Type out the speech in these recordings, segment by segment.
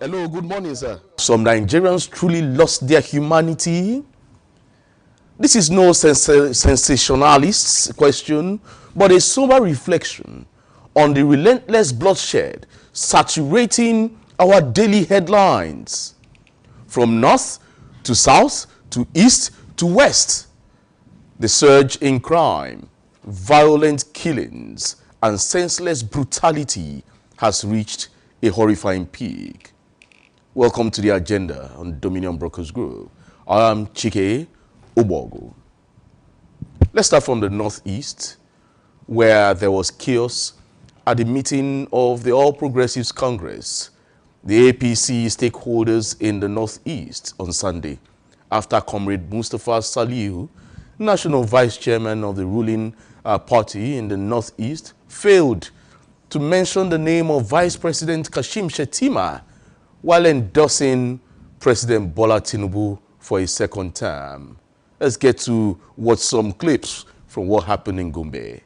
Hello, good morning, sir. Some Nigerians truly lost their humanity. This is no sensationalist question, but a sober reflection on the relentless bloodshed saturating our daily headlines. From north to south to east to west, the surge in crime, violent killings, and senseless brutality has reached a horrifying peak. Welcome to the agenda on Dominion Brokers Group. I am Chike Obogo. Let's start from the northeast, where there was chaos at the meeting of the All Progressives Congress, the APC stakeholders in the northeast on Sunday, after Comrade Mustafa Salihu, national vice chairman of the ruling party in the northeast, failed to mention the name of Vice President Kashim Shettima while endorsing President Bola Tinubu for a second term. Let's get to watch some clips from what happened in Gombe.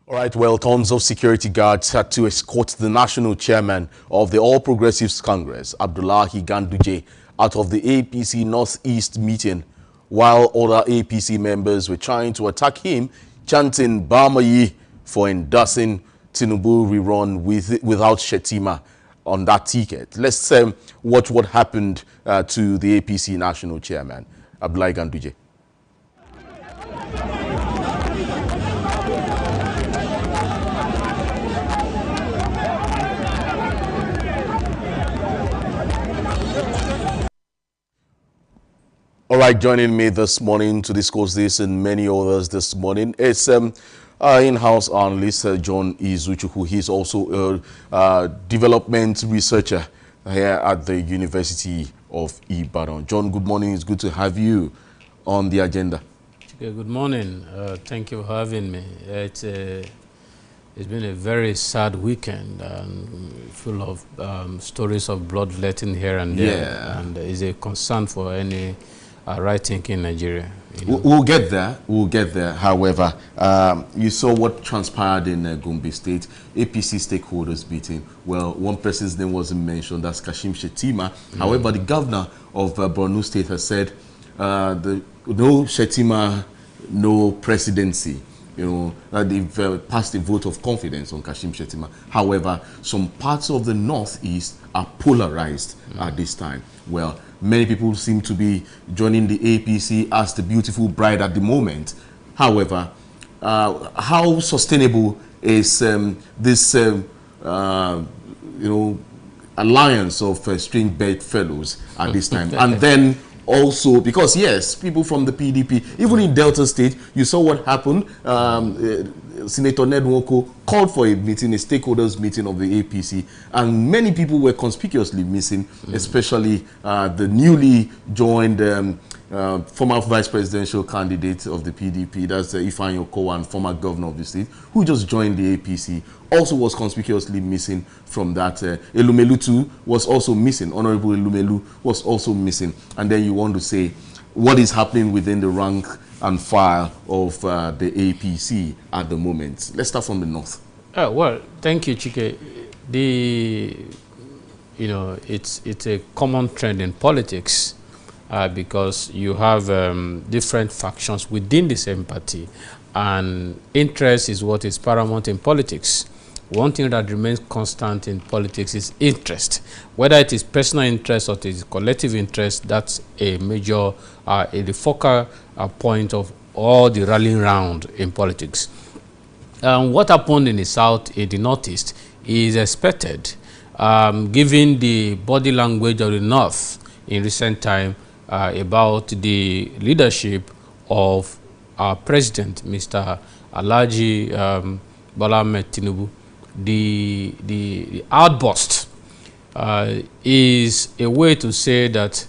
Right, well, tons of security guards had to escort the national chairman of the All Progressives Congress, Abdullahi Ganduje, out of the APC Northeast meeting, while other APC members were trying to attack him, chanting Bamayi for endorsing Tinubu rerun without Shettima on that ticket. Let's watch what happened to the APC national chairman, Abdullahi Ganduje. All right, joining me this morning to discuss this and many others this morning is in-house analyst John Izuchukwu. He's also a development researcher here at the University of Ibadan. John, good morning. It's good to have you on the agenda. Good morning. Thank you for having me. It's been a very sad weekend and full of stories of bloodletting here and there. Yeah. And is a concern for any right thinking Nigeria. You know? We'll get there. We'll get there. However, you saw what transpired in Gombe State, APC stakeholders meeting. Well, one person's name wasn't mentioned. That's Kashim Shettima. However, the governor of Borno State has said no Shettima, no presidency. You know, they've passed a vote of confidence on Kashim Shettima. However, some parts of the northeast are polarized at this time. Well, many people seem to be joining the APC as the beautiful bride at the moment. However, how sustainable is this, alliance of strange bedfellows at this time? And then also, because yes, people from the PDP, even in Delta State, you saw what happened. Senator Ned Nwoko called for a meeting, a stakeholders meeting of the APC, and many people were conspicuously missing, especially the newly joined former vice presidential candidate of the PDP, that's Ifeanyi Okowa, former governor of the state, who just joined the APC, also was conspicuously missing from that. Elumelu too was also missing. Honorable Elumelu was also missing. And then you want to say what is happening within the rank and file of the APC at the moment. Let's start from the north. Well, thank you, Chike. It's a common trend in politics because you have different factions within the same party, and interest is what is paramount in politics. One thing that remains constant in politics is interest. Whether it is personal interest or it is collective interest, that's a major, the focal point of all the rallying round in politics. What happened in the south, in the northeast, is expected, given the body language of the north in recent time about the leadership of our president, Mr. Alhaji Bola Ahmed Tinubu, the outburst is a way to say that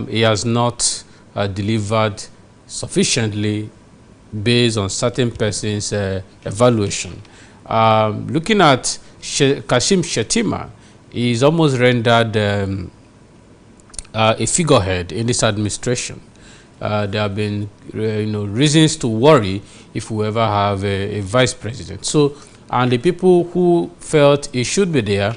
he has not delivered sufficiently based on certain persons' evaluation. Looking at Kashim Shettima, he is almost rendered a figurehead in this administration. There have been reasons to worry if we ever have a vice president. So, and the people who felt he should be there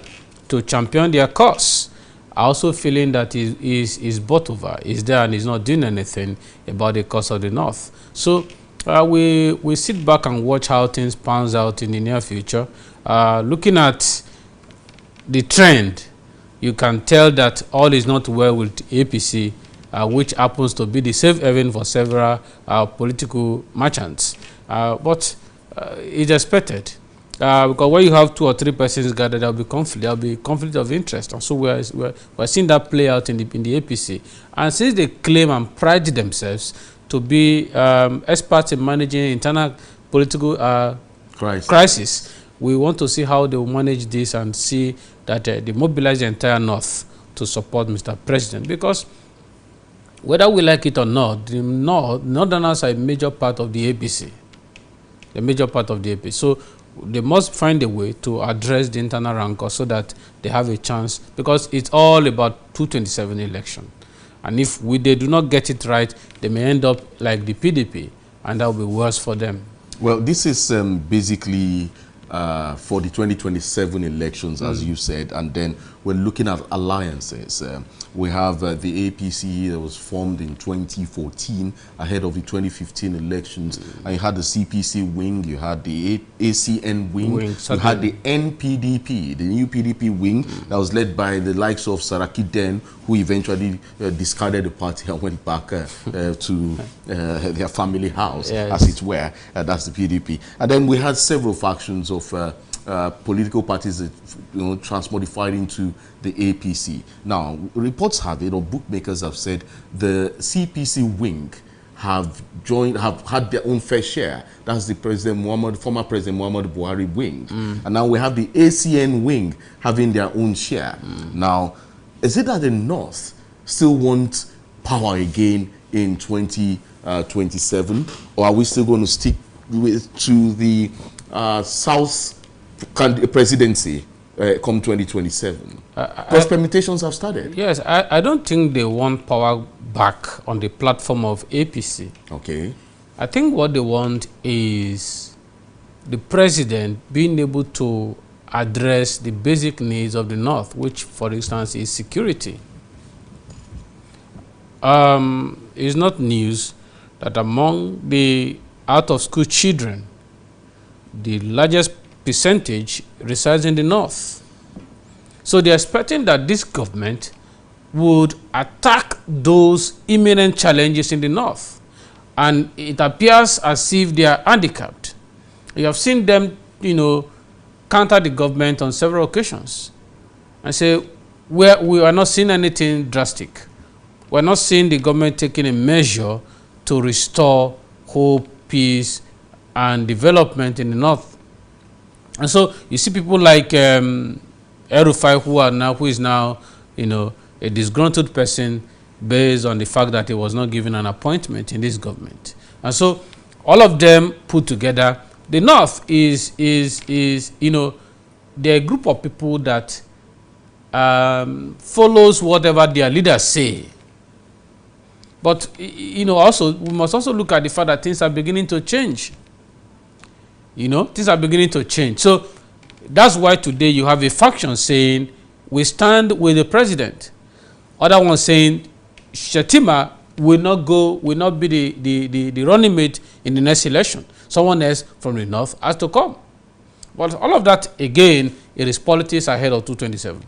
to champion their cause are also feeling that he's bought over, is there and is not doing anything about the cause of the North. So we sit back and watch how things pans out in the near future. Looking at the trend, you can tell that all is not well with APC, which happens to be the safe haven for several political merchants. But it's expected. Because when you have 2 or 3 persons gathered, there will be conflict of interest. And so we're seeing that play out in the APC. And since they claim and pride themselves to be experts in managing internal political crisis, we want to see how they will manage this and see that they mobilize the entire North to support Mr. President. Because whether we like it or not, the Northerners are a major part of the APC. The major part of the APC. So they must find a way to address the internal rancor so that they have a chance, because it's all about 2027 election. And if they do not get it right, they may end up like the PDP, and that will be worse for them. Well, this is basically for the 2027 elections, as you said, and then we're looking at alliances. We have the APC that was formed in 2014 ahead of the 2015 elections. And you had the CPC wing, you had the ACN wing, you had the NPDP, the new PDP wing that was led by the likes of Saraki Den, who eventually discarded the party and went back to their family house, as it were. That's the PDP. And then we had several factions of political parties that transmodified into the APC. Now, reports have it, or bookmakers have said, the CPC wing have had their own fair share. That's the former President Muhammad Buhari wing. And now we have the ACN wing having their own share. Now, is it that the North still want power again in 2027, or are we still going to stick to the South presidency come 2027? Because permutations have started. Yes, I don't think they want power back on the platform of APC. Okay. I think what they want is the president being able to address the basic needs of the North, which, for instance, is security. It's not news that among the out-of-school children, the largest percentage resides in the North. So they're expecting that this government would attack those imminent challenges in the North. And it appears as if they are handicapped. You have seen them, counter the government on several occasions and say, we are not seeing anything drastic. We're not seeing the government taking a measure to restore hope, peace, and development in the North. And so you see people like El-Rufai, who is now a disgruntled person based on the fact that he was not given an appointment in this government. And so all of them put together, the North is they're a group of people that follows whatever their leaders say. But also we must also look at the fact that things are beginning to change. Things are beginning to change. So that's why today you have a faction saying we stand with the president. Other one saying Shettima will not be the running mate in the next election. Someone else from the North has to come. But all of that, again, it is politics ahead of 2027.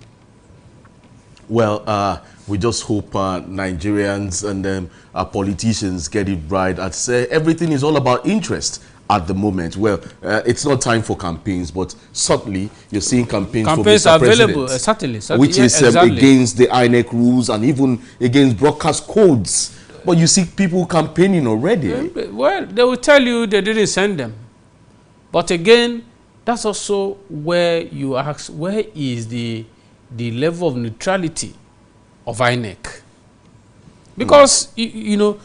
Well, we just hope Nigerians and politicians get it right. I'd say everything is all about interest at the moment. Well, it's not time for campaigns, but certainly you're seeing campaigns for Mr. are available, President, certainly, which is exactly against the INEC rules and even against broadcast codes. But you see people campaigning already. Well, they will tell you they didn't send them. But again, that's also where you ask, where is the level of neutrality of INEC? Because, you know,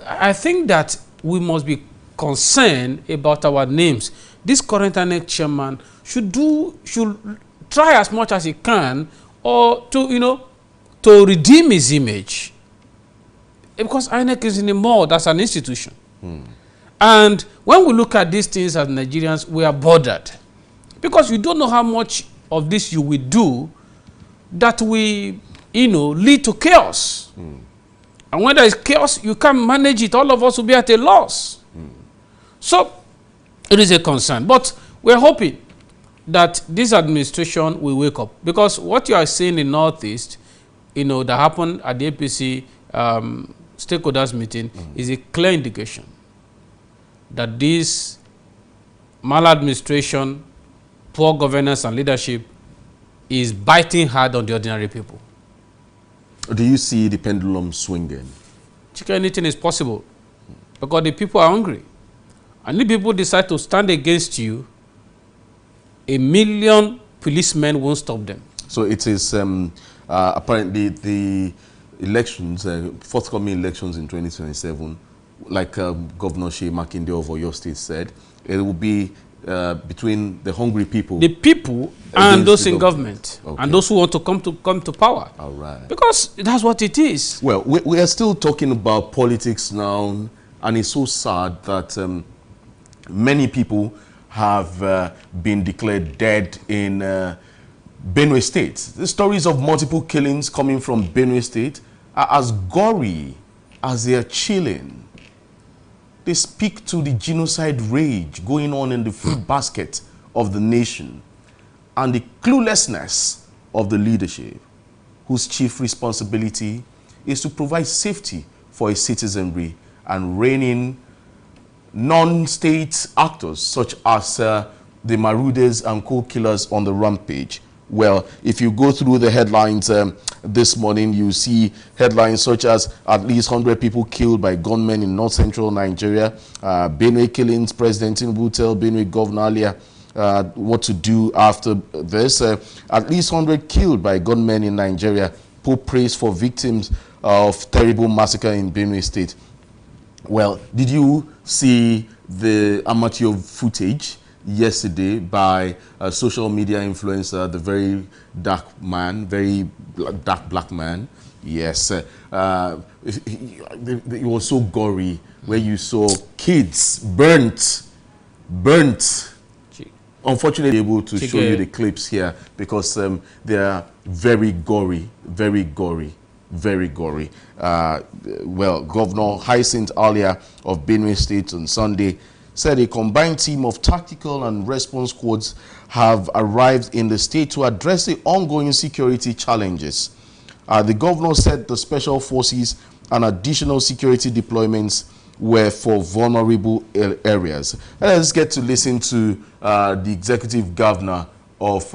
I think that we must be concerned about our names. This current INEC chairman should try as much as he can, or to, you know, to redeem his image. Because INEC is in the mud as an institution. And when we look at these things as Nigerians, we are bothered. Because you don't know how much of this you will do that will, you know, lead to chaos. And when there is chaos, you can't manage it. All of us will be at a loss. So it is a concern. But we're hoping that this administration will wake up. Because what you are seeing in Northeast, you know, that happened at the APC stakeholders meeting is a clear indication that this maladministration, poor governance and leadership is biting hard on the ordinary people. Do you see the pendulum swinging? Anything is possible because the people are hungry. And if people decide to stand against you, 1 million policemen won't stop them. So it is apparently the elections, forthcoming elections in 2027, like Governor Shea Makinde of Oyo State said, it will be between the hungry people. The people and those in government. Okay. And those who want to come to power. All right. Because that's what it is. Well, we are still talking about politics now, and it's so sad that many people have been declared dead in Benue State. The stories of multiple killings coming from Benue State are as gory as they are chilling. They speak to the genocide rage going on in the food basket of the nation and the cluelessness of the leadership, whose chief responsibility is to provide safety for its citizenry and rein in non-state actors such as the marauders and co-killers on the rampage. Well, if you go through the headlines this morning, you see headlines such as at least 100 people killed by gunmen in north-central Nigeria, Benue killings, President Tinubu tell Benue Governor earlier what to do after this, at least 100 killed by gunmen in Nigeria, Pope praise for victims of terrible massacre in Benue State. Well, did you see the amateur footage yesterday by a social media influencer, the very dark man, very dark black man? Yes, it was so gory, where you saw kids burnt. Unfortunately, able to show you the clips here because they are very gory, very gory. Very gory. Well, Governor Hyacinth Alia of Benue State on Sunday said a combined team of tactical and response squads have arrived in the state to address the ongoing security challenges. The governor said the special forces and additional security deployments were for vulnerable areas. Let's get to listen to the executive governor of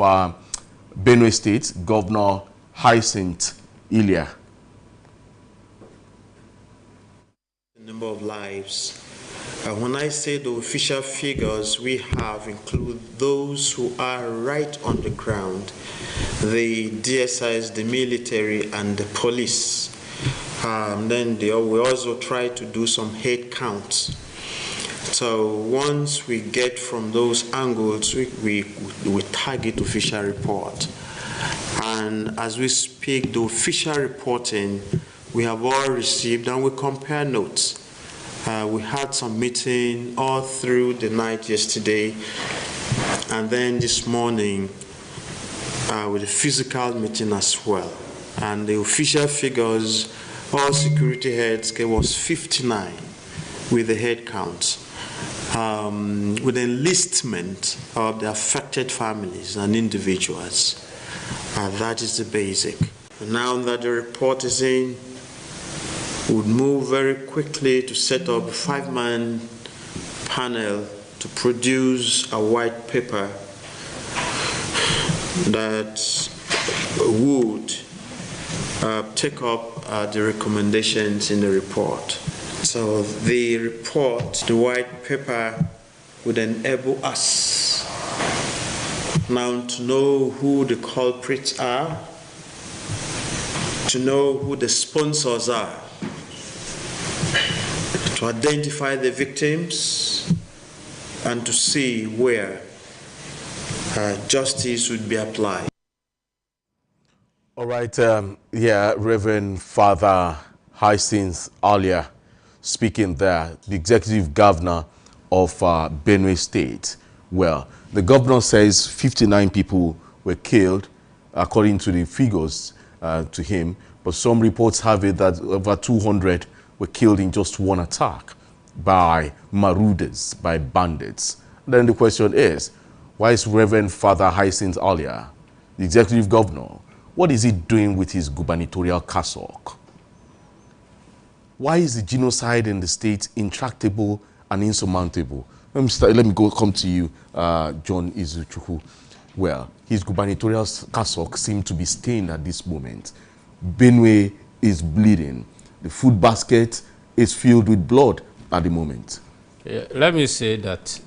Benue State, Governor Hyacinth Alia. Number of lives. When I say the official figures we have include those who are right on the ground, the DSIs, the military, and the police. Then we also try to do some head counts. So once we get from those angles, we target official report. And as we speak, the official reporting we have all received, and we compare notes. We had some meeting all through the night yesterday, and then this morning with a physical meeting as well. And the official figures, all security heads, was 59 with the head counts, with enlistment of the affected families and individuals. That is the basic. And now that the report is in, would move very quickly to set up a 5-man panel to produce a white paper that would take up the recommendations in the report. So the report, the white paper, would enable us now to know who the culprits are, to know who the sponsors are, to identify the victims, and to see where justice would be applied. All right, Reverend Father Hyacinth Alia speaking there, the executive governor of Benue State. Well, the governor says 59 people were killed, according to the figures to him, but some reports have it that over 200 were killed in just one attack by marauders, by bandits. Then the question is, why is Reverend Father Hyacinth Alia, the executive governor, what is he doing with his gubernatorial cassock? Why is the genocide in the state intractable and insurmountable? Let me come to you, John Izuchukwu. Well, his gubernatorial cassock seems to be stained at this moment. Benue is bleeding. The food basket is filled with blood at the moment. Yeah, let me say that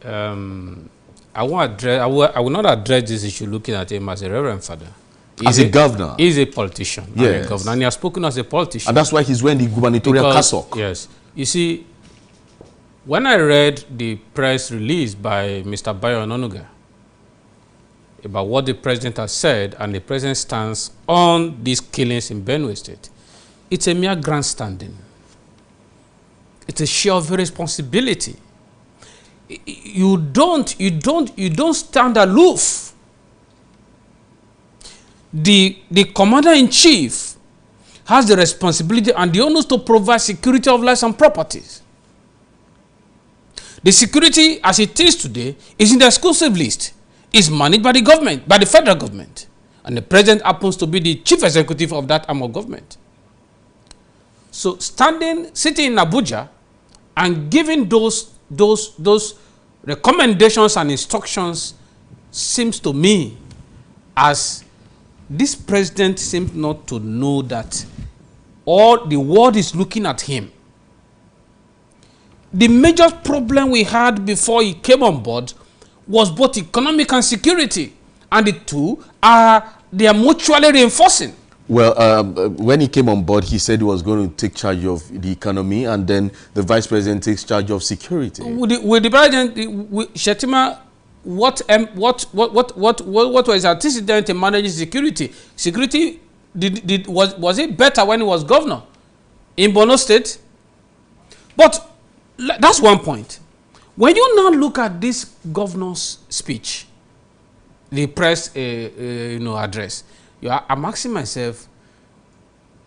I will not address this issue looking at him as a reverend father. As a governor. He's a politician. Yes. A governor, and he has spoken as a politician. And that's why he's wearing the gubernatorial cassock. Yes. You see, when I read the press release by Mr. Bayo Ononuga about what the president has said and the president's stance on these killings in Benue State, it's a mere grandstanding. It's a share of responsibility. You don't stand aloof. The commander-in-chief has the responsibility and the onus to provide security of lives and properties. The security, as it is today, is in the exclusive list. It's managed by the government, by the federal government. And the president happens to be the chief executive of that arm of government. So sitting in Abuja and giving those recommendations and instructions seems to me as this president seems not to know that all the world is looking at him. The major problem we had before he came on board was both economic and security, and the two are mutually reinforcing. Well, when he came on board, he said he was going to take charge of the economy, and then the vice president takes charge of security. With the president, Shettima, what was antecedent in managing security? Security was it better when he was governor in Borno State? But that's one point. When you now look at this governor's speech, the press address, I'm asking myself,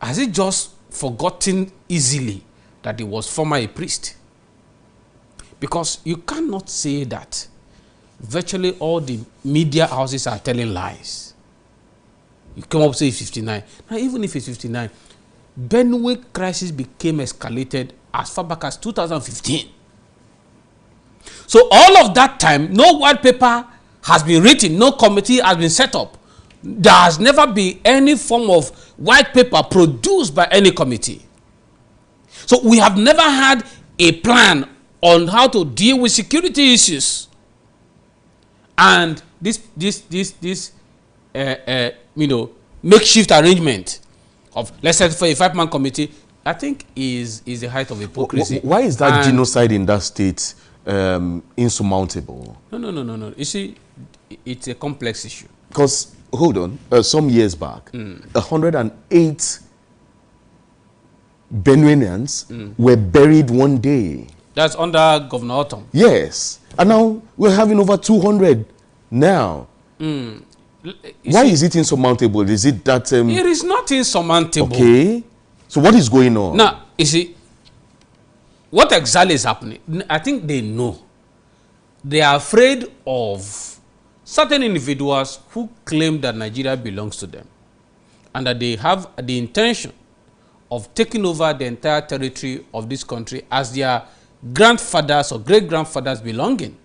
has he just forgotten easily that he was formerly a priest? Because you cannot say that virtually all the media houses are telling lies. You come up say 59. Now, even if it's 59, Benue crisis became escalated as far back as 2015. So all of that time, no white paper has been written, no committee has been set up. There has never been any form of white paper produced by any committee. So we have never had a plan on how to deal with security issues. And this makeshift arrangement of, let's say, for a 5-man committee, I think is the height of hypocrisy. Why is that genocide in that state insurmountable? No. You see, it's a complex issue. Because, hold on, some years back, 108 Benuenians were buried one day. That's under Governor Autumn. Yes. And now we're having over 200 now. Why is it insurmountable? Is it that... it is not insurmountable. Okay. So what is going on? Now, you see, what exactly is happening? I think they know. They are afraid of certain individuals who claim that Nigeria belongs to them and that they have the intention of taking over the entire territory of this country as their grandfathers or great-grandfathers belonging.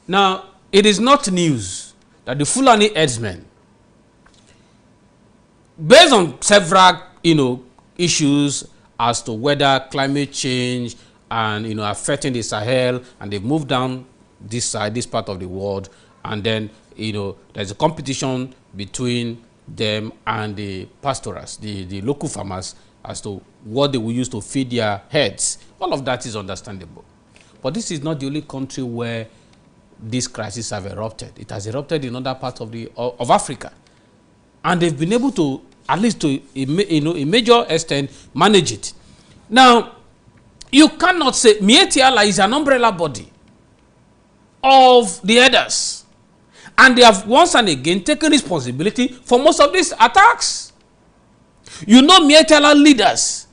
Now, it is not news that the Fulani herdsmen, based on several issues as to whether climate change and affecting the Sahel, and they've moved down this side, this part of the world, and then there's a competition between them and the pastoralists, the local farmers, as to what they will use to feed their heads. All of that is understandable. But this is not the only country where these crises have erupted. It has erupted in other parts of Africa. And they've been able to, at least to a major extent, manage it. Now, you cannot say Miyetti Allah is an umbrella body of the others. And they have once and again taken responsibility for most of these attacks. Miyetti Allah leaders,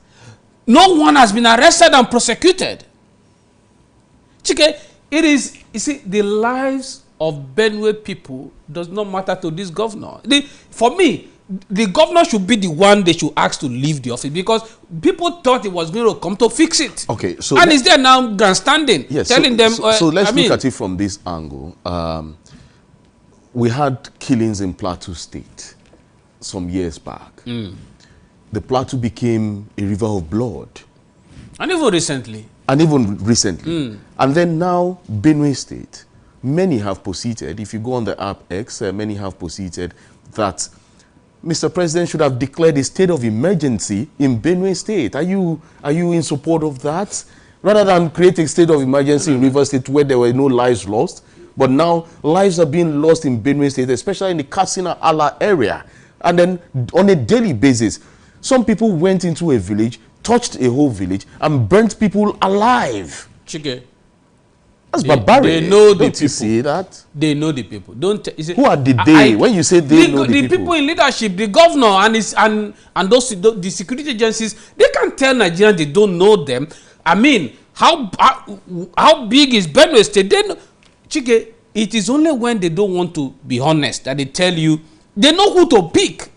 no one has been arrested and prosecuted. Chike, it is, you see, the lives of Benue people does not matter to this governor. For me, the governor should be the one they should ask to leave the office, because people thought he was going to come to fix it. Okay, so and he's there now grandstanding, yes, telling them. So let's look at it from this angle. We had killings in Plateau State some years back. The Plateau became a river of blood. And even recently. And then now, Benue State, many have posited, if you go on the app X, many have posited that Mr. President should have declared a state of emergency in Benue State. Are you in support of that? Rather than create a state of emergency in River State where there were no lives lost, but now lives are being lost in Benue State, especially in the Katsina Allah area. And then on a daily basis, some people went into a village, touched a whole village, and burnt people alive. Chike, that's barbaric. They know the Don't people. You see that? They know the people. Who are the they? When you say they know the people. The people in leadership, the governor and the security agencies, they can tell Nigerians they don't know them. I mean, how big is Benue State? They know. Chike, it is only when they don't want to be honest that they tell you they know who to pick.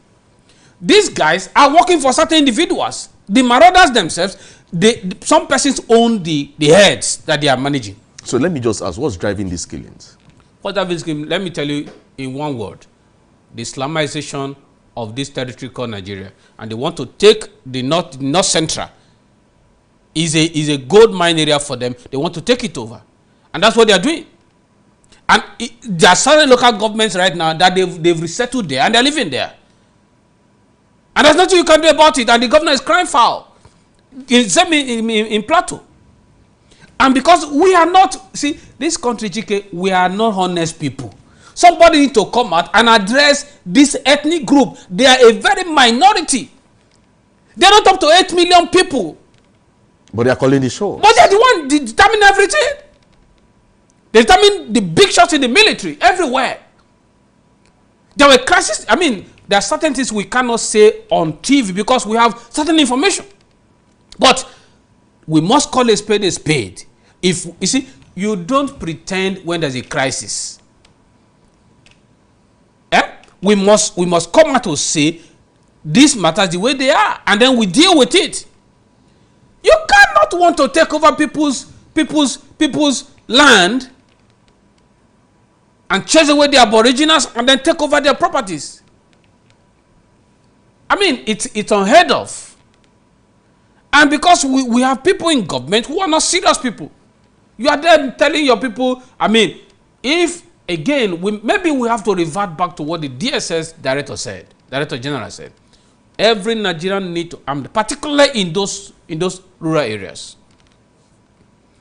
These guys are working for certain individuals. The marauders themselves, some persons own the heads that they are managing. So let me just ask, what's driving these killings? Let me tell you in one word: the Islamization of this territory called Nigeria. And they want to take the North Central. Is a gold mine area for them. They want to take it over. And that's what they are doing. And there are certain local governments right now that they've resettled there and they're living there. And there's nothing you can do about it. And the governor is crying foul. In Plateau. And because we are not, see, this country, GK, we are not honest people. Somebody need to come out and address this ethnic group. They are a very minority. They're not up to 8 million people. But they are calling the show. But they're the one determining everything. They determine the big shots in the military everywhere. There were crises. I mean, there are certain things we cannot say on TV because we have certain information. But we must call a spade a spade. If you see, you don't pretend when there's a crisis. We must come out to say these matters the way they are, and then we deal with it. You cannot want to take over people's land and chase away the aboriginals and then take over their properties. I mean, it's unheard of. And because we have people in government who are not serious people. You are there telling your people, I mean, if, again, maybe we have to revert back to what the DSS Director General said. Every Nigerian need to, particularly in those rural areas.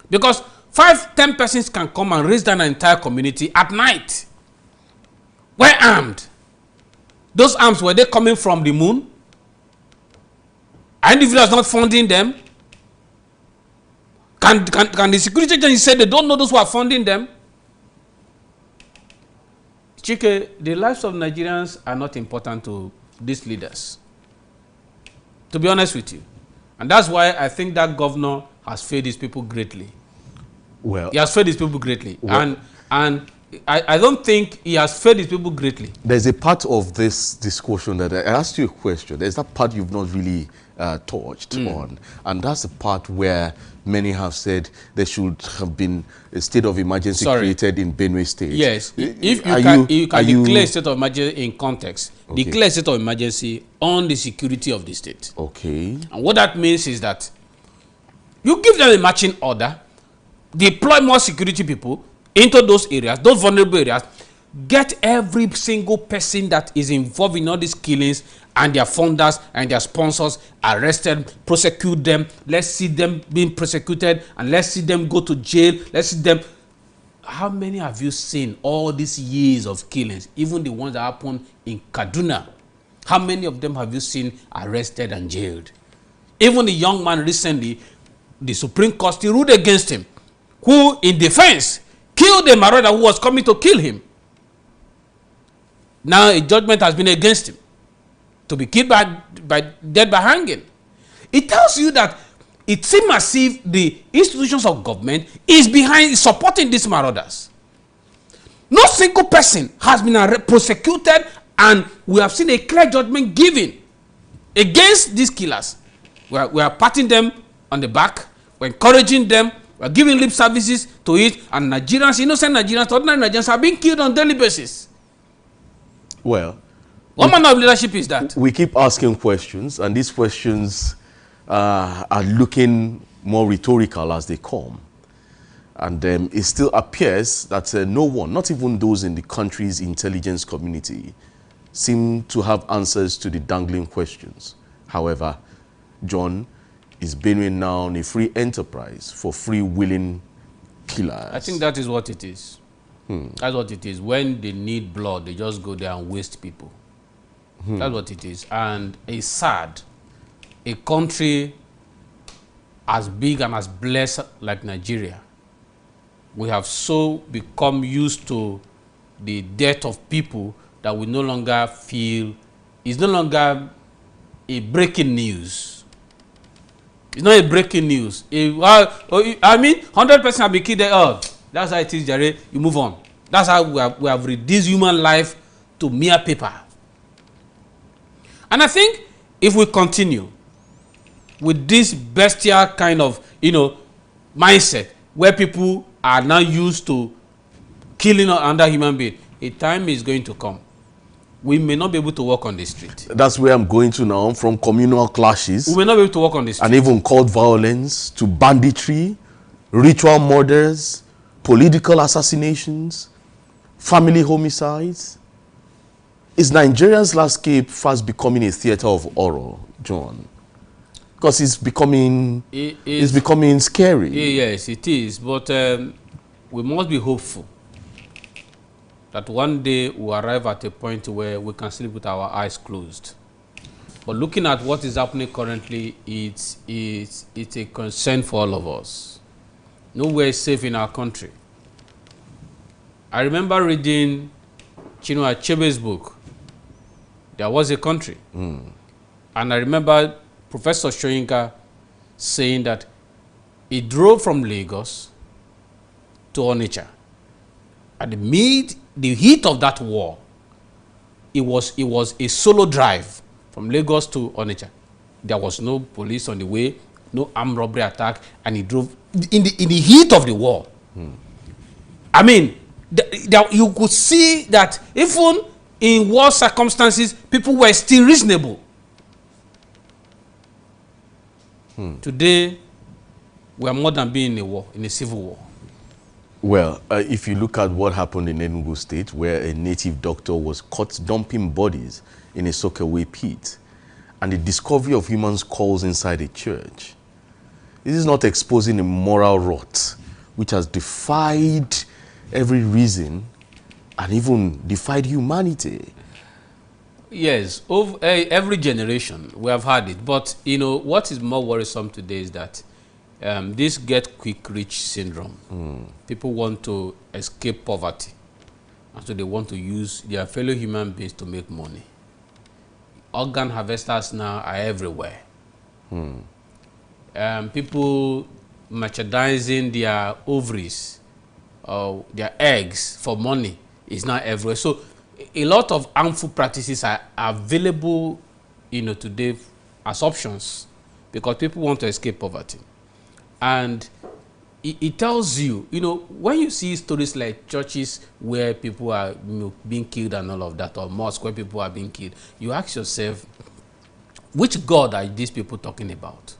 Because 5-10 persons can come and raise down an entire community at night. We're armed. Those arms, were they coming from the moon? Are individuals not funding them? Can the security agency say they don't know those who are funding them? Chike, the lives of Nigerians are not important to these leaders. To be honest with you. And that's why I think that governor has failed his people greatly. Well, he has failed his people greatly. Well, and I don't think he has failed his people greatly. There's a part of this discussion that I asked you a question. There's that part you've not really touched on. And that's the part where many have said there should have been a state of emergency created in Benue State. Yes. If you can declare a state of emergency in context, declare a state of emergency on the security of the state. Okay. And what that means is that You give them a marching order, deploy more security people into those areas, those vulnerable areas, get every single person that is involved in all these killings and their funders and their sponsors arrested, prosecute them. Let's see them being prosecuted and let's see them go to jail. Let's see them. How many have you seen all these years of killings, even the ones that happened in Kaduna? How many of them have you seen arrested and jailed? Even the young man recently, the Supreme Court still ruled against him, who in defense killed a marauder who was coming to kill him. Now a judgment has been against him to be killed dead by hanging. It tells you that it seems as if the institutions of government is supporting these marauders. No single person has been prosecuted, and we have seen a clear judgment given against these killers. We are patting them on the back, we're encouraging them, we're giving lip services to it, and Nigerians, innocent Nigerians, ordinary Nigerians are being killed on a daily basis. Well, what manner of leadership is that? We keep asking questions, and these questions are looking more rhetorical as they come. And it still appears that no one, not even those in the country's intelligence community, seem to have answers to the dangling questions. However, John, is Benue now a free enterprise for free willing killers? I think that is what it is. That's what it is. When they need blood, they just go there and waste people. That's what it is. And it's sad. A country as big and as blessed like Nigeria, we have so become used to the death of people that we no longer feel, it's no longer a breaking news. It's not a breaking news. I mean, 100% have been killed there. Oh, that's how it is, Jerry. You move on. That's how we have reduced human life to mere paper. And I think if we continue with this bestial kind of, mindset where people are now used to killing another human being, a time is going to come. We may not be able to walk on the street. That's where I'm going to now, from communal clashes. We may not be able to walk on the street. And even called violence to banditry, ritual murders, political assassinations, family homicides. Is Nigeria's landscape fast becoming a theater of horror, John? Because it's becoming scary. Yes, it is. But we must be hopeful that one day we'll arrive at a point where we can sleep with our eyes closed. But looking at what is happening currently, it's a concern for all of us. Nowhere is safe in our country. I remember reading Chinua Achebe's book, There Was a Country. And I remember Professor Soyinka saying that he drove from Lagos to Onitsha. At the heat of that war, it was a solo drive from Lagos to Onitsha. There was no police on the way, no armed robbery attack, and he drove in the heat of the war. I mean, you could see that even in war circumstances, people were still reasonable. Today, we are more than being in a war, in a civil war. Well, if you look at what happened in Enugu State, where a native doctor was caught dumping bodies in a soakaway pit, and the discovery of human skulls inside a church, this is not exposing a moral rot which has defied every reason and even defied humanity. Yes, every generation we have had it. But, what is more worrisome today is that this get quick rich syndrome. People want to escape poverty, and so they want to use their fellow human beings to make money. Organ harvesters now are everywhere. People merchandising their ovaries or their eggs for money is now everywhere. So a lot of harmful practices are available, today as options because people want to escape poverty. And it tells you, when you see stories like churches where people are being killed and all of that, or mosques where people are being killed, you ask yourself, which God are these people talking about?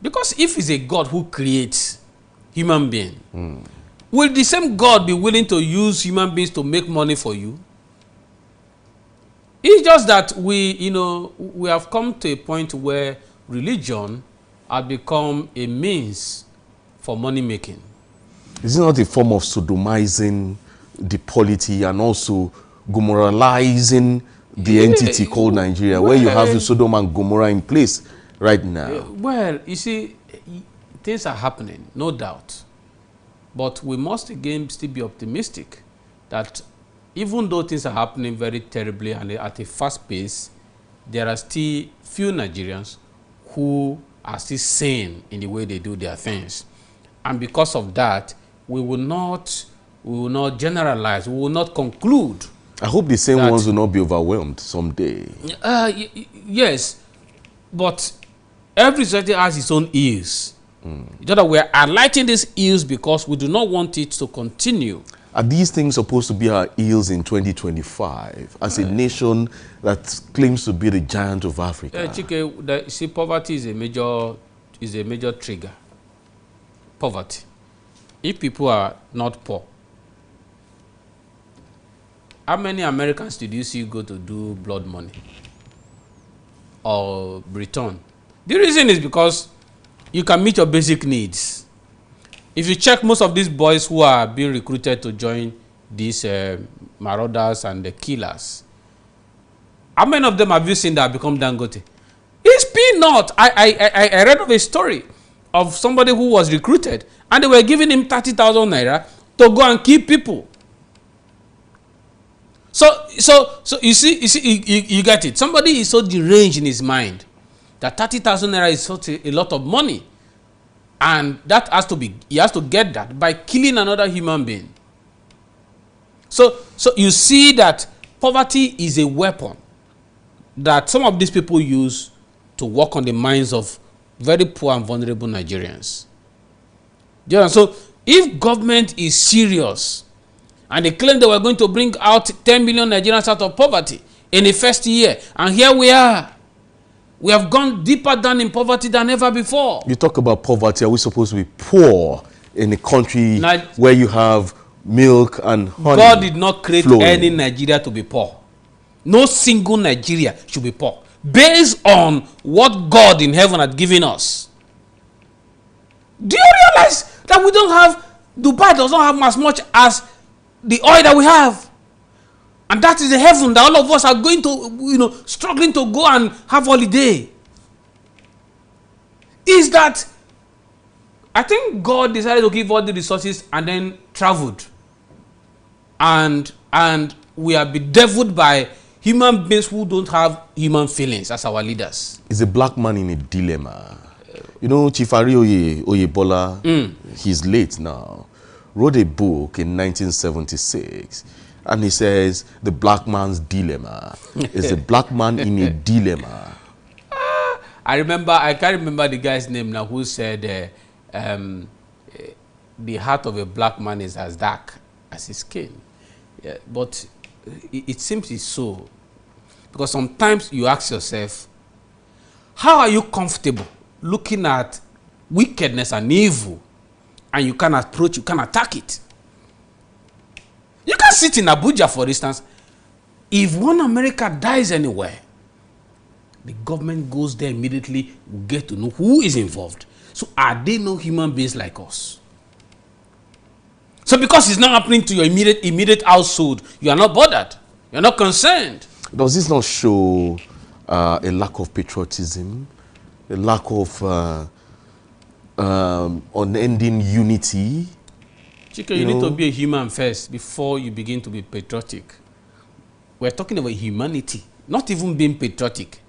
Because if it's a God who creates human being, will the same God be willing to use human beings to make money for you? It's just that we have come to a point where religion has become a means for money making. Is it not a form of sodomizing the polity and also Gomorrahizing the entity called Nigeria, where you have the Sodom and Gomorrah in place right now? Well, you see, things are happening, no doubt. But we must again still be optimistic that even though things are happening very terribly and at a fast pace, there are still few Nigerians who are still sane in the way they do their things. And because of that, we will not generalize, we will not conclude. I hope the same ones will not be overwhelmed someday. Yes, but every society has its own ills. Just that we are highlighting these ills because we do not want it to continue. Are these things supposed to be our ills in 2025 as a nation that claims to be the giant of Africa? Chike, see, poverty is a major trigger. Poverty. If people are not poor, how many Americans did you see go to do blood money or return? The reason is because you can meet your basic needs. If you check most of these boys who are being recruited to join these marauders and the killers, how many of them have you seen that have become Dangote? It's peanut. I read of a story of somebody who was recruited and they were giving him 30,000 naira to go and kill people. So you see, you get it. Somebody is so deranged in his mind that 30,000 naira is such a lot of money. And that has to be, he has to get that by killing another human being. So you see that poverty is a weapon that some of these people use to work on the minds of very poor and vulnerable Nigerians. So if government is serious and they claim they were going to bring out 10 million Nigerians out of poverty in the first year, and here we are. We have gone deeper down in poverty than ever before. You talk about poverty. Are we supposed to be poor in a country where you have milk and honey? God did not create any Nigeria to be poor. No single Nigeria should be poor. Based on what God in heaven had given us. Do you realize that we don't have, Dubai does not have as much as the oil that we have? And that is the heaven that all of us are going to, struggling to go and have holiday. Is that, I think God decided to give all the resources and then traveled. And we are bedeviled by human beings who don't have human feelings as our leaders. Is a black man in a dilemma. Chief Ari Oyebola, he's late now, wrote a book in 1976. And he says, the black man's dilemma. Is the black man in a dilemma? I can't remember the guy's name now who said, the heart of a black man is as dark as his skin. Yeah, but it seems it's so. Because sometimes you ask yourself, how are you comfortable looking at wickedness and evil and you can approach, you can attack it? You can sit in Abuja, for instance. If one America dies anywhere, the government goes there immediately, we get to know who is involved. So are they no human beings like us? So because it's not happening to your immediate household, you are not bothered. You are not concerned. Does this not show a lack of patriotism, a lack of unending unity? Chike, you need to be a human first before you begin to be patriotic. We're talking about humanity, not even being patriotic.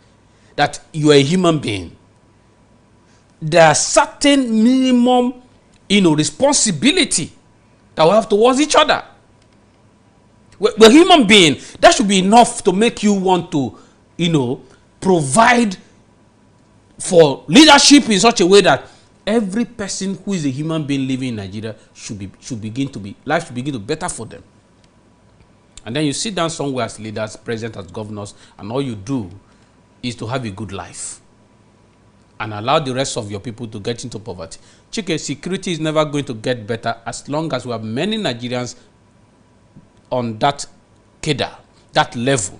That you are a human being. There are certain minimum, responsibility that we have towards each other. We're a human being. That should be enough to make you want to, provide for leadership in such a way that every person who is a human being living in Nigeria should begin to be better for them. And then you sit down somewhere as leaders, president, as governors, and all you do is to have a good life. and allow the rest of your people to get into poverty. Chike, security is never going to get better as long as we have many Nigerians on that cadre, that level.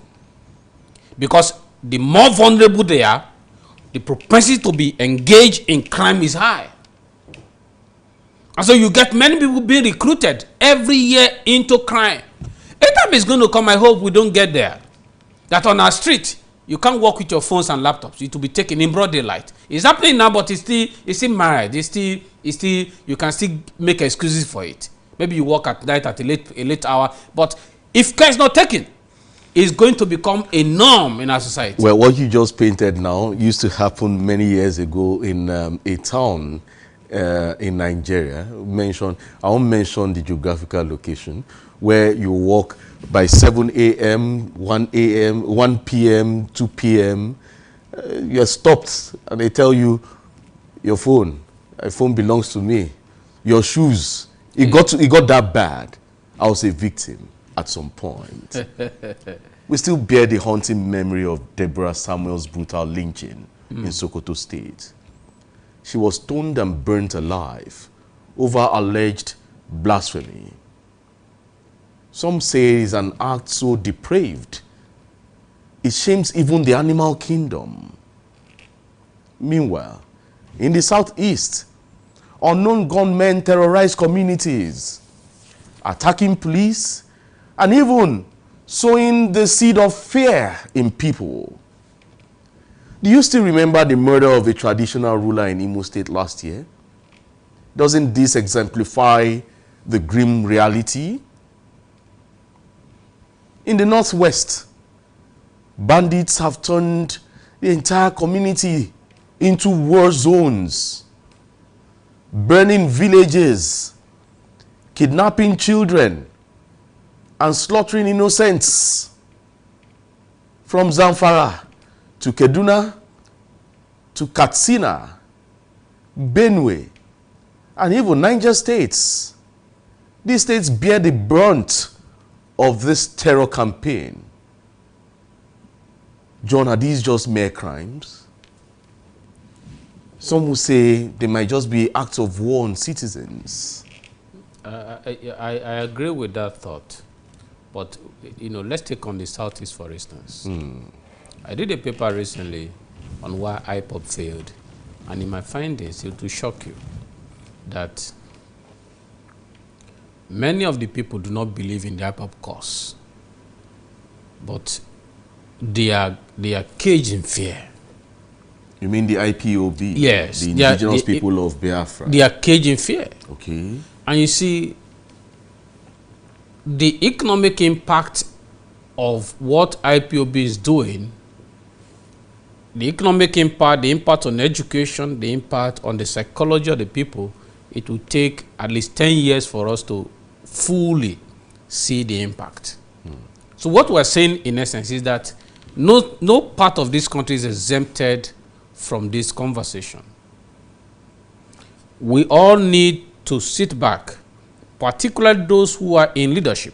Because the more vulnerable they are, the propensity to be engaged in crime is high. And so you get many people being recruited every year into crime. A time is going to come, I hope we don't get there, that on our street, you can't walk with your phones and laptops. It will be taken in broad daylight. It's happening now, but it's still married. It's still, you can still make excuses for it. Maybe you work at night at a late hour. But if care is not taken, it's going to become a norm in our society. Well, what you just painted now used to happen many years ago in a town in Nigeria. I won't mention the geographical location, where you walk by 7 a.m., 1 a.m., 1 p.m., 2 p.m. You're stopped and they tell you, your phone belongs to me. Your shoes. It got that bad. I was a victim at some point. We still bear the haunting memory of Deborah Samuel's brutal lynching in Sokoto State. She was stoned and burnt alive over alleged blasphemy. Some say it's an act so depraved, it shames even the animal kingdom. Meanwhile, in the southeast, unknown gunmen terrorize communities, attacking police, and even sowing the seed of fear in people. Do you still remember the murder of a traditional ruler in Imo State last year? Doesn't this exemplify the grim reality? In the northwest, bandits have turned the entire community into war zones, burning villages, kidnapping children, and slaughtering innocents. From Zamfara to Kaduna to Katsina, Benue, and even Niger states. These states bear the brunt of this terror campaign. John, are these just mere crimes? Some will say they might just be acts of war on citizens. I agree with that thought. But, let's take on the Southeast, for instance. I did a paper recently on why IPOB failed. And in my findings, it will shock you that many of the people do not believe in the IPOB cause. But they are caged in fear. You mean the IPOB? Yes. The indigenous people of Biafra. They are caged in fear. Okay. And you see, the economic impact of what IPOB is doing, the economic impact, the impact on education, the impact on the psychology of the people, it will take at least 10 years for us to fully see the impact. So what we're saying in essence is that no part of this country is exempted from this conversation. We all need to sit back, particularly those who are in leadership,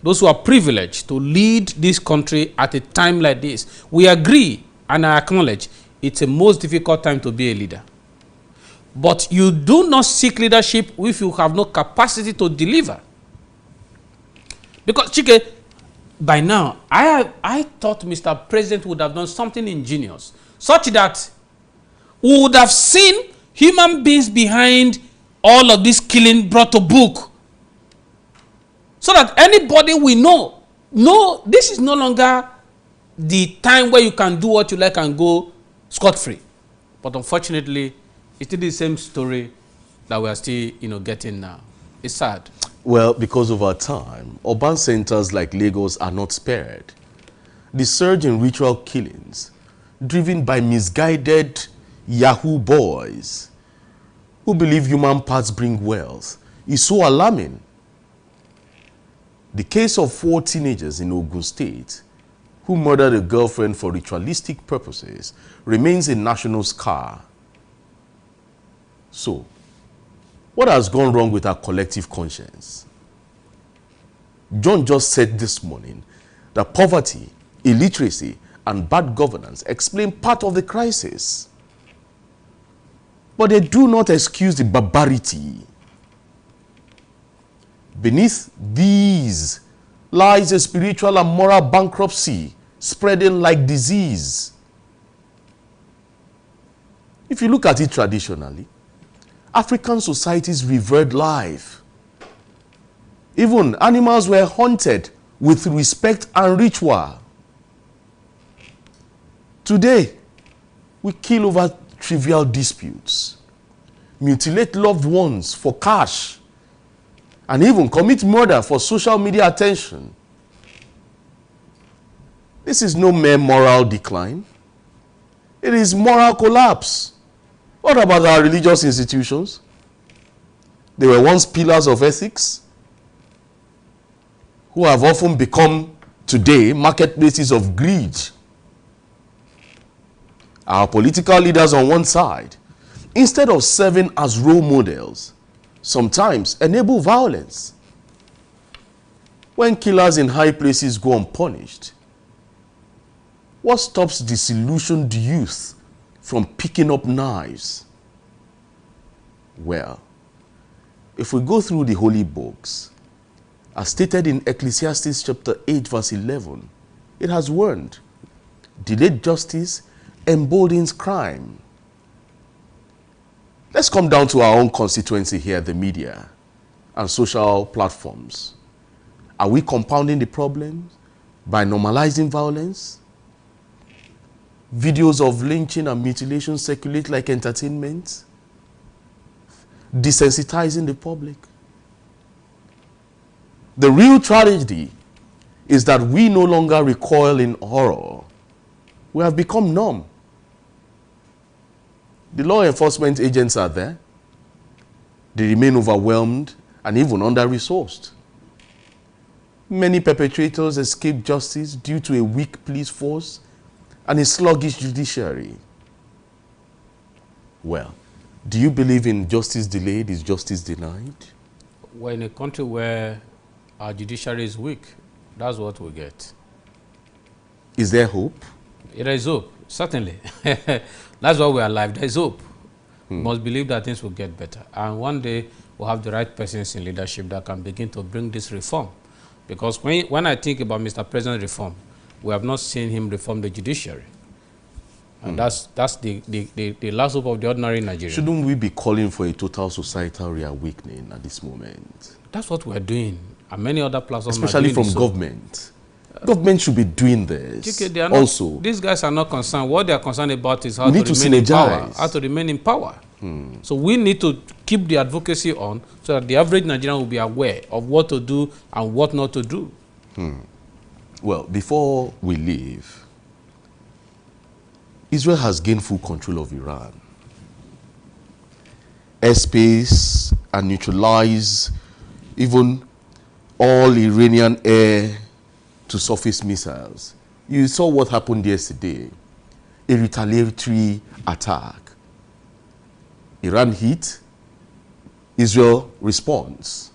those who are privileged to lead this country at a time like this. We agree and I acknowledge it's a most difficult time to be a leader. But you do not seek leadership if you have no capacity to deliver. Because, Chike, by now, I thought Mr. President would have done something ingenious, such that we would have seen human beings behind all of this killing brought to book. So that anybody we know, this is no longer the time where you can do what you like and go scot-free. But unfortunately, it's still the same story that we are still, getting now. It's sad. Well, because of our time, urban centers like Lagos are not spared. The surge in ritual killings, driven by misguided Yahoo boys who believe human parts bring wealth, is so alarming. The case of 4 teenagers in Ogun State who murdered a girlfriend for ritualistic purposes remains a national scar. So, what has gone wrong with our collective conscience? John just said this morning that poverty, illiteracy, and bad governance explain part of the crisis. but they do not excuse the barbarity. Beneath these lies a spiritual and moral bankruptcy spreading like disease. If you look at it traditionally, African societies revered life. Even animals were hunted with respect and ritual. Today, we kill over trivial disputes, mutilate loved ones for cash, and even commit murder for social media attention. This is no mere moral decline. It is moral collapse. What about our religious institutions? They were once pillars of ethics, who have often become today marketplaces of greed. Our political leaders on one side, instead of serving as role models, sometimes enable violence. When killers in high places go unpunished, what stops disillusioned youth from picking up knives? Well, if we go through the holy books, as stated in Ecclesiastes chapter 8 verse 11, it has warned, delayed justice emboldens crime. Let's come down to our own constituency here, the media and social platforms. Are we compounding the problems by normalizing violence? Videos of lynching and mutilation circulate like entertainment, desensitizing the public. The real tragedy is that we no longer recoil in horror. We have become numb. The law enforcement agents are there. They remain overwhelmed and even under-resourced. Many perpetrators escape justice due to a weak police force and a sluggish judiciary. Well, do you believe in justice delayed is justice denied? We're in a country where our judiciary is weak. That's what we get. Is there hope? There is hope, certainly. That's why we are alive. There is hope. We must believe that things will get better. And one day, we'll have the right persons in leadership that can begin to bring this reform. Because when I think about Mr. President's reform, we have not seen him reform the judiciary. And that's the last hope of the ordinary Nigerian. Shouldn't we be calling for a total societal reawakening at this moment? That's what we're doing. And many other platforms especially from government. Government should be doing this also. These guys are not concerned. What they are concerned about is how to remain in power. How to remain in power. So we need to keep the advocacy on so that the average Nigerian will be aware of what to do and what not to do. Well, before we leave, Israel has gained full control of Iran. Airspace and neutralize even all Iranian air to surface missiles. You saw what happened yesterday, a retaliatory attack. Iran hit, Israel responds.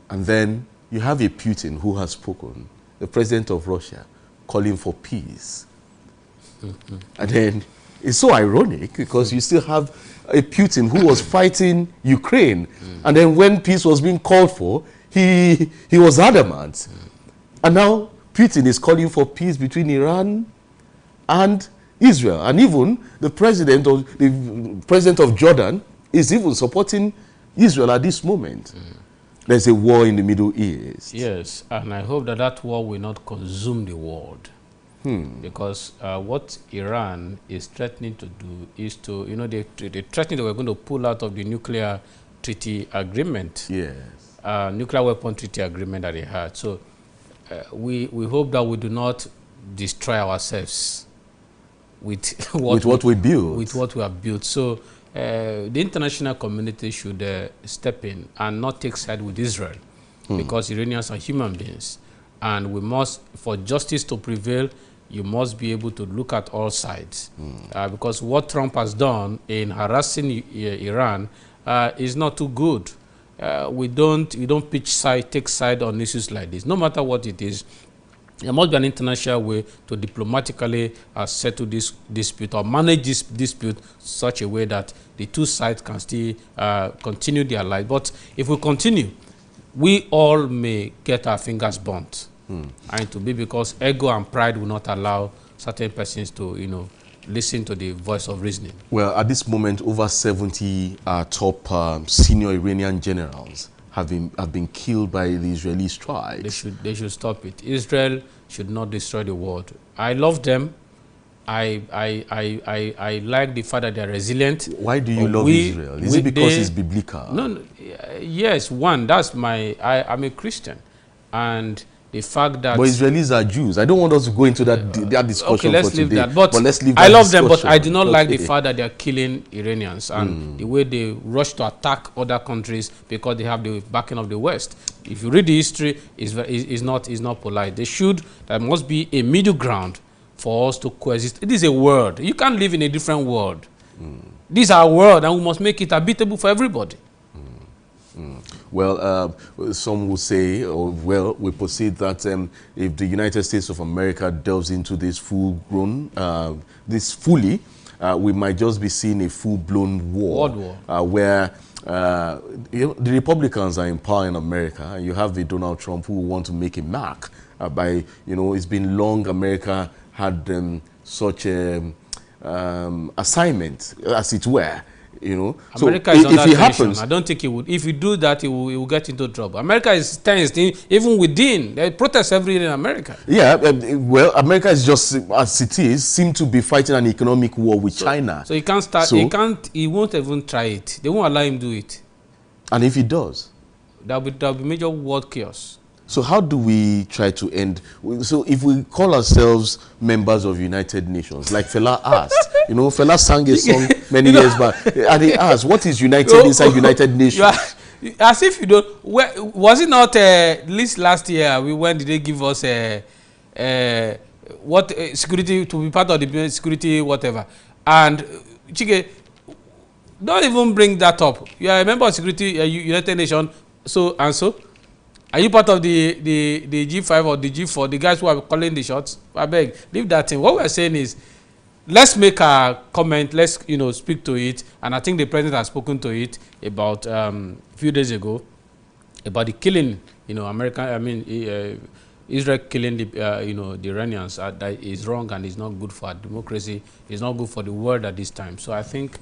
And then you have a Putin who has spoken, the president of Russia, calling for peace. And then it's so ironic because you still have a Putin who was fighting Ukraine. And then when peace was being called for, he was adamant. And now Putin is calling for peace between Iran and Israel. And even the president of Jordan is even supporting Israel at this moment. There's a war in the Middle East. Yes, and I hope that that war will not consume the world. Because what Iran is threatening to do is to, they threatening that we're going to pull out of the nuclear treaty agreement. Yes. Nuclear weapon treaty agreement that they had. So we hope that we do not destroy ourselves with what we build. With what we have built. So the international community should step in and not take side with Israel, because Iranians are human beings, and we must, for justice to prevail, you must be able to look at all sides, because what Trump has done in harassing Iran is not too good. We don't take side on issues like this. No matter what it is, There must be an international way to diplomatically settle this dispute or manage this dispute such a way that the two sides can still continue their life. But if we continue, we all may get our fingers burnt. And to be because ego and pride will not allow certain persons to, listen to the voice of reasoning. Well, at this moment, over 70 top senior Iranian generals have been killed by the Israeli strikes. They should stop it. Israel should not destroy the world. I love them. I like the fact that they're resilient. Why do you love Israel? Is it because it's biblical? No, yes, one, that's I'm a Christian. And the fact that... But Israelis are Jews. I don't want us to go into that discussion okay, let's for leave today. that. But let's leave that I love them, but discussion. I do not like the fact that they are killing Iranians and the way they rush to attack other countries because they have the backing of the West. If you read the history, it's not polite. There must be a middle ground for us to coexist. It is a world. You can't live in a different world. This is our world, and we must make it habitable for everybody. Well, some will say, we proceed that if the United States of America delves into this fully, we might just be seeing a full-blown war. World war. Where the Republicans are in power in America, and you have the Donald Trump who want to make a mark by, it's been long America had such a assignment, as it were. America is under tension. I don't think it would. If you do that, it will get into trouble. America is tense, even within. There are protests every day in America. Yeah, well, America is just, as it is, seem to be fighting an economic war with China. So he can't start, he won't even try it. They won't allow him do it. And if he does? There'll be major world chaos. So how do we try to end? So if we call ourselves members of United Nations, like Fela asked, Fela sang a song many years back, and he asked, what is united inside United Nations? As if you don't, was it not least last year, when did they give us security, to be part of the security, whatever. And Chike, don't even bring that up. You are a member of security, United Nations, so and so. Are you part of the G5 or the G4, the guys who are calling the shots? I beg, leave that thing. What we're saying is, let's make a comment, let's speak to it, and I think the president has spoken to it about a few days ago about the killing, Israel killing the Iranians. That is wrong and is not good for our democracy. It's not good for the world at this time. So I think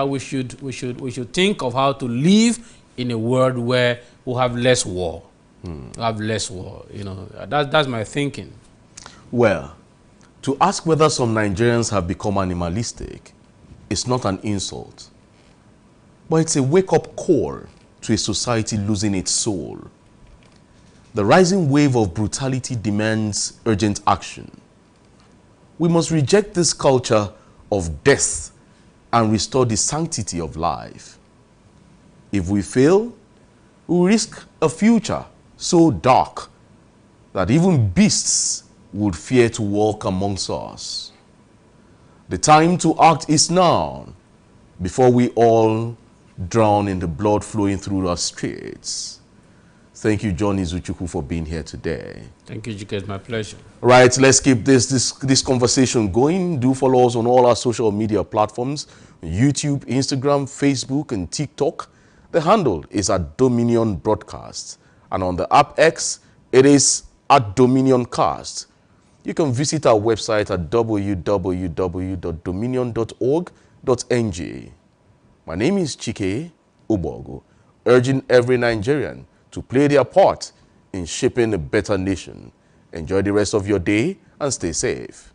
we should think of how to live in a world where we have less war. Have less war, that's my thinking. Well, to ask whether some Nigerians have become animalistic is not an insult, but it's a wake-up call to a society losing its soul. The rising wave of brutality demands urgent action. We must reject this culture of death and restore the sanctity of life. If we fail, we risk a future so dark that even beasts would fear to walk amongst us. The time to act is now, before we all drown in the blood flowing through our streets. Thank you, John Izuchukwu, for being here today. Thank you, Jike. It's my pleasure. Right, let's keep this conversation going. Do follow us on all our social media platforms, YouTube, Instagram, Facebook, and TikTok. The handle is @Dominion Broadcast. And on the app X, it is @DominionCast. You can visit our website at www.dominion.org.ng. My name is Chike Ubogu, urging every Nigerian to play their part in shaping a better nation. Enjoy the rest of your day and stay safe.